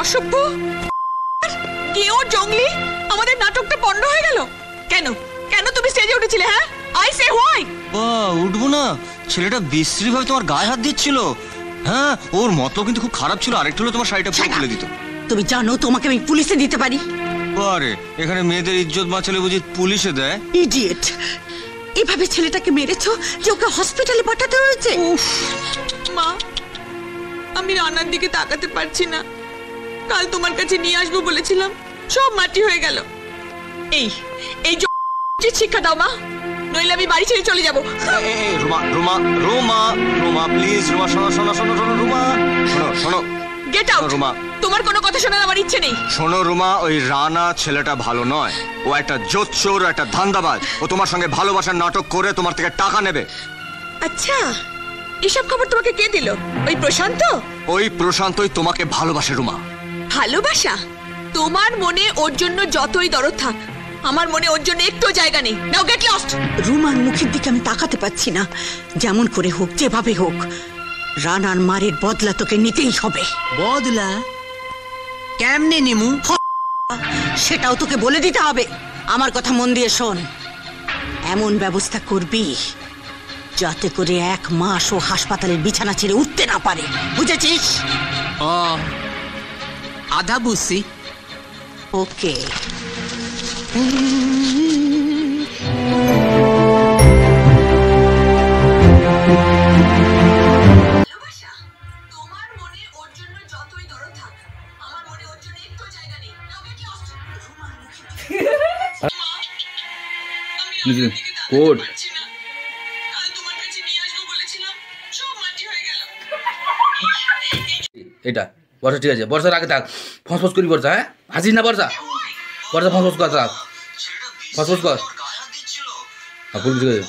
অসভ্য কেউ জঙ্গলি আমাদের নাটকটা বন্ধ হয়ে গেল কেন? কেন তুমি স্টেজে উঠেছিলে? হ্যাঁ, আই সে হোয়াই? উঠবো না, ছেলেটা বিশ্রী ভাবে তোমার গায়ে হাত দিচ্ছিল। হ্যাঁ, ওর মতো কিন্তু খুব খারাপ ছিল। আরেকটু হলে তোমার শাড়িটা পুরো খুলে দিত। তুমি জানো তোমাকে আমি পুলিশে দিতে পারি। আরে এখানে মেয়েদের ইজ্জত বাঁচালে বুঝি পুলিশে দেয়? ইডিয়েট, এভাবে ছেলেটাকে মেরেছো যে ওকে হসপিটালে পাঠাতে হয়েছে। মা, আমি রান্নার দিকে তাকাতে পারছি না। কাল তোমার কাছে নিয়ে আসবো বলেছিলাম, সব মাটি হয়ে গেল। এই এই শিক্ষা দাও মা, নইলে আমি বাড়ি ছেড়ে চলে যাবো। রুমা রুমা রুমা রুমা প্লিজ, রুমা শোনো শোনো শোনো শোনো রুমা, শোনো শোনো। গেট আউট রুমা, তোমার কোনো কথা শোনার আমার ইচ্ছে নেই। শোনো রুমা, ওই রানা ছেলেটা ভালো নয়। ও একটা জোচ্চোর, একটা ধান্দাবাজ। ও তোমার সঙ্গে ভালোবাসার নাটক করে তোমার থেকে টাকা নেবে। আচ্ছা, এসব খবর তোমাকে কে দিল? ওই প্রশান্ত? ওই প্রশান্তই তোমাকে ভালোবাসে রুমা। ভালোবাসা? তোমার মনে ওর জন্য যতই দরদ থাক, আমার মনে ওর জন্য একটু জায়গা নেই। Now get lost. রুমার মুখের দিকে আমি তাকাতে পাচ্ছি না। যেমন করে হোক, যেভাবে হোক, রানার মারের বদলা তোকে নিতেই হবে। বদলা কেমনে নিমু? সেটাও তোকে বলে দিতে হবে। আমার কথা মন দিয়ে শোন। এমন ব্যবস্থা করবি যাতে করে 1 মাস ও হাসপাতালের বিছানা ছেড়ে উঠতে না পারে, বুঝেছিস? আধা বুঝছি। ওকে। কোড এটা বর্ষা, ঠিক আছে বর্ষার আগে থাক। ফসফস করি বর্ষা, হ্যাঁ হাসিস না বর্ষা, বর্ষা ফসফস কর, থাক ফসফস কর। ঠিক আছে।